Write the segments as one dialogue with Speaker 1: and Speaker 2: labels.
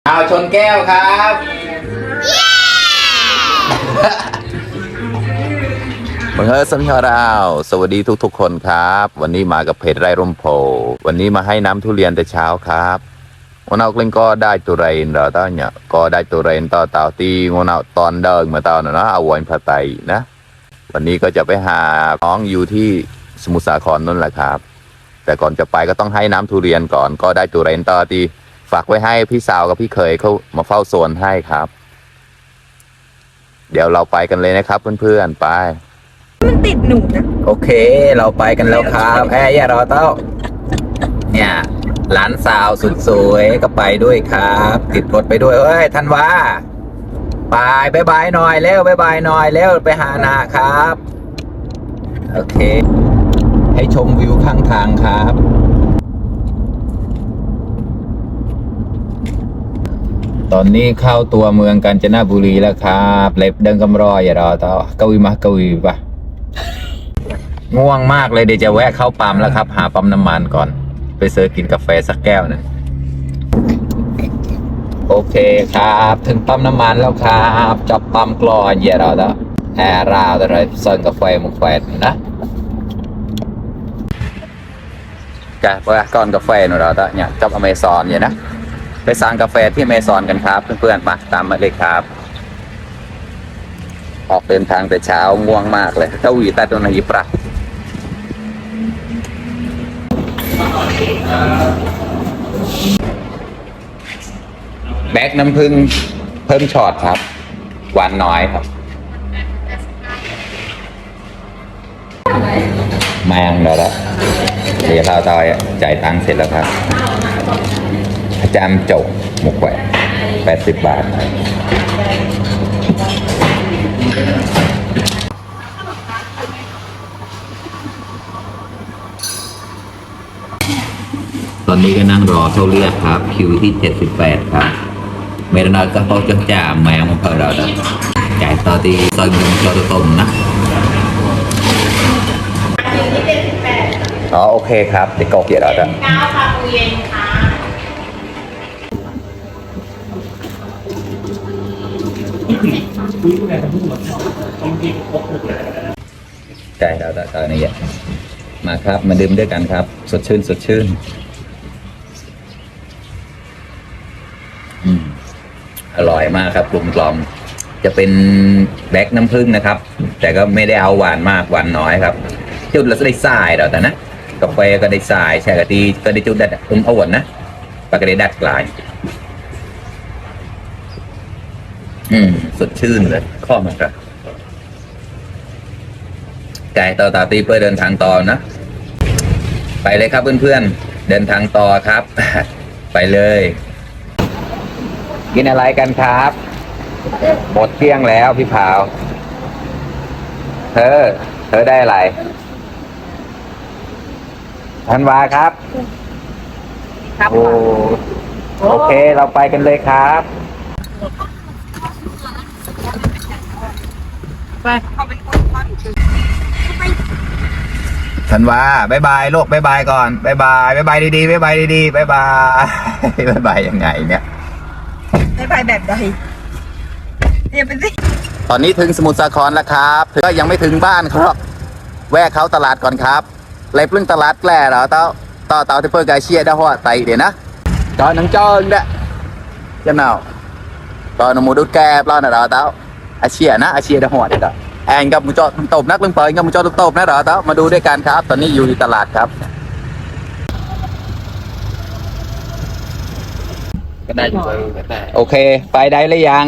Speaker 1: เอาชนแก้วครับบังเอิญสัมภาระสวัสดีทุกๆคนครับ วันนี้มากับเพจไร่ร่มโพวันนี้มาให้น้ำทุเรียนแต่เช้าครับวันเอาเล่นก็ได้ตัวเรนเราต้าเนี่ยก็ได้ตัวเรนต่อเต่าตีวันเอาตอนเดินมาเต่านะเอาวันพระไตนะวันนี้ก็จะไปหาน้องอยู่ที่สมุทรสาครนั่นแหละครับแต่ก่อนจะไปก็ต้องให้น้ำทุเรียนก่อนก็ได้ตัวเรนต่อตีฝากไว้ให้พี่สาวกับพี่เคยเขามาเฝ้าโซนให้ครับเดี๋ยวเราไปกันเลยนะครับเพื่อนๆไป
Speaker 2: มันติดหนูนะ
Speaker 1: โอเคเราไปกันแล้วครับอย่ารอเต้าเนี่ยหลานสาวสุดสวยก็ไปด้วยครับติดรถไปด้วยเอ้ยธันวาไปบายบายหน่อยเร็วบายบายหน่อยเร็วไปหานาครับโอเคให้ชมวิวข้างทางครับตอนนี้เข้าตัวเมืองกาญจนบุรีแล้วครับเล็บเดินกำรอยอย่ารอเต้ากวีมากวีปะง่วงมากเลยเดี๋ยวจะแวะเข้าปั๊มแล้วครับหาปั๊มน้ำมันก่อนไปซื้อกินกาแฟสักแก้วหนึ่งโอเคครับถึงปั๊มน้ำมันแล้วครับจับปั๊มกลอนเยอะเราแล้วแอร์ราวอะไรเซิร์นกาแฟมุกแฟนนะแกเปิดก้อนกาแฟหนูเราเนี่ยจับอเมซอนเนี่ยนะไปสั่งกาแฟที่อเมซอนกันครับเพื่อนๆมาตามมาเลยครับออกเดินทางแต่เช้าง่วงมากเลยเจ้าวีแต่ตัวไหนยิบระแบกน้ำผึ้งเพิ่มช็อตครับหวานน้อยครับแมงเดี๋ยวละเดี๋ยวเราต่อยจ่ายตังค์เสร็จแล้วครับอาจารย์จบหมกแหวน80 บาทตอนนี้ก็นั่งรอเขาเรียกครับคิวที่78ครับเมรนาก็เขาจะจ่าแมวมาเพิ่มเราจ่ายต่อที่ซอยมุงจอตมนะอ๋อโอเคครับเด็กกอกเกียรติเรา
Speaker 3: 9ค่ะตู้เย็นค่ะ
Speaker 1: จ่ายเราตอนนี้มาครับมาดื่มด้วยกันครับสดชื่นสดชื่นอร่อยมากครับกลมกล่อมจะเป็นแบล็กน้ำผึ้งนะครับแต่ก็ไม่ได้เอาหวานมากหวานน้อยครับจุดเราจะได้ทรายแต่นะกาแฟก็ได้ทรายใช่กะทิก็ได้จุดดัดเอาหวานนะปากก็ได้ดัดกลายสดชื่นเลยข้อมันครับไก่ต่อตาตีเพื่อเดินทางต่อนะไปเลยครับเพื่อนๆเดินทางต่อครับไปเลยกินอะไรกันครับหมดเที่ยงแล้วพี่พาวเธอได้อะไรธันวาครับโอเคเราไปกันเลยครับ
Speaker 2: ไป
Speaker 1: ธันวาบายบายลูกบายบายก่อนบายบายดีๆบายบายดีๆบายบายบายบายยังไงเนี่ย
Speaker 2: ไม่ไปแบบใดอย่าไปสิ
Speaker 1: ตอนนี้ถึงสมุทรสาครแล้วครับก็ยังไม่ถึงบ้านครับแวะเข้าตลาดก่อนครับเลยปลึ้งตลาดแกล้เหรอเต่าที่เปิดกายเชียได้หัวไตเดี๋ยวนะจอหนังจอนเด้จำเนาตอนมูดูแกปลาหน่ะเต่าอาเชียนะอาเชียได้หัวเด้อแอนกับมุจอตบนักเรื่องเปิดกับมุจอตบนะเต่ามาดูด้วยกันครับตอนนี้อยู่ในตลาดครับก็ได้อยู่โอเคไปได้หรือยัง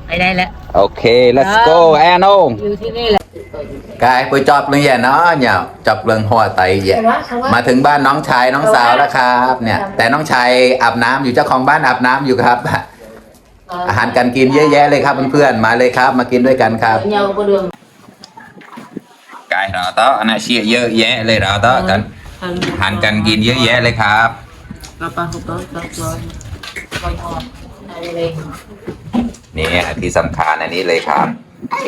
Speaker 2: ไปได้แล้ว
Speaker 1: โอเค let's go แอนง
Speaker 2: อยู่ที่นี่แหละ
Speaker 1: กายไปจอบเรื่องใหญ่เนาะเนี่ยจอบเรื่องหัวไตใหญ่มาถึงบ้านน้องชายน้องสาวแล้วครับเนี่ยแต่น้องชายอาบน้ำอยู่เจ้าของบ้านอาบน้ำอยู่ครับอาหารการกินเยอะแยะเลยครับเพื่อนๆมาเลยครับมากินด้วยกันครับกายเราต่ออันนั้นเชียเยอะแยะเลยเราต่อกันอาหารการกินเยอะแยะเลยครับนี่ที่สำคัญอันนี้เลยครับ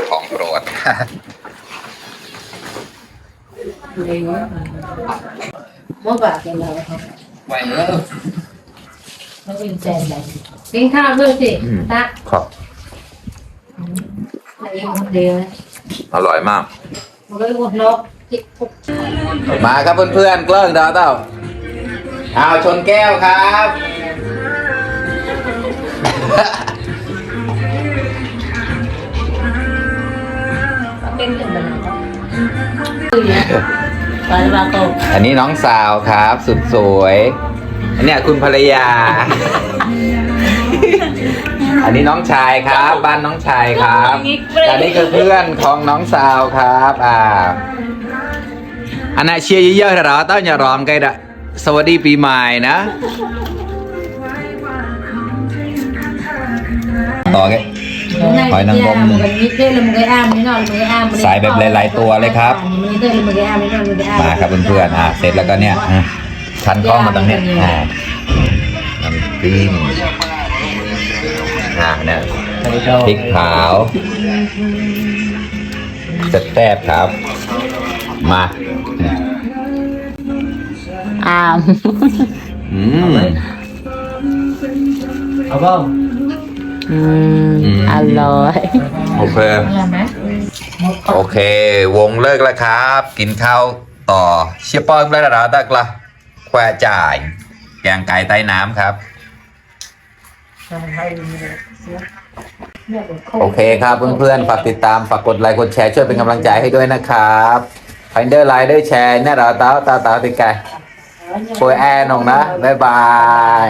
Speaker 1: ของโปรด
Speaker 2: เมื่อบ่ายกันแล้วครับ
Speaker 3: มันเป็นแจนเลยกินข้าวด้วยสิตะ
Speaker 1: ครับ
Speaker 3: อะไรคนเดียว
Speaker 1: อร่อยมาก
Speaker 3: มันก็เลยหมดนกจิกปุ๊บ
Speaker 1: มาครับเพื่อนๆเกลิ้งดาวเต้าเอาชนแก้วครับ
Speaker 3: เป็นหนึ่งแบบนั้นตอนมาโต
Speaker 1: อันนี้น้องสาวครับ สุดสวย อันเนี้ยคุณภรรยา อันนี้น้องชายครับ บ้านน้องชายครับอันนี้คือเพื่อนของน้องสาวครับอันน่ะเชียร์เยอะๆเหรอต้อนอย่ารอมกันอะสวัสดีปีใหม่นะต่อกัน หอยนางรม
Speaker 3: มันก็ยิดได้เลยมันก็อ้ามนี่นอนมันก็อ้าม
Speaker 1: ใส่แบบหลายๆตัวเลยครับ
Speaker 3: มันได้เลยมันก็อ้ามนี่นอนมันก็อ้าม
Speaker 1: มาครับเพื่อนๆเสร็จแล้วก็เนี่ยชันกล้องมาตรงเนี้ยน้ำจิ้มเนี่ยพริกขาวแซ่บๆครับ มา
Speaker 3: อ้าม
Speaker 1: อืม
Speaker 4: เอาบ้าง
Speaker 3: อร่อย
Speaker 1: โอเค โอเค วงเลิกแล้วครับ กินข้าวต่อเชียร์ป้อนได้แล้วตักละแควจ่าย แกงไก่ใต้น้ำครับ โอเคครับเพื่อนๆ ฝากติดตาม ฝากกดไลค์ กดแชร์ ช่วยเป็นกำลังใจให้ด้วยนะครับไฟเดอร์ไลน์ด้วยแชร์เนี่ยเราเต้าติดไก่โปรยแอร์หน่องนะ บ๊ายบาย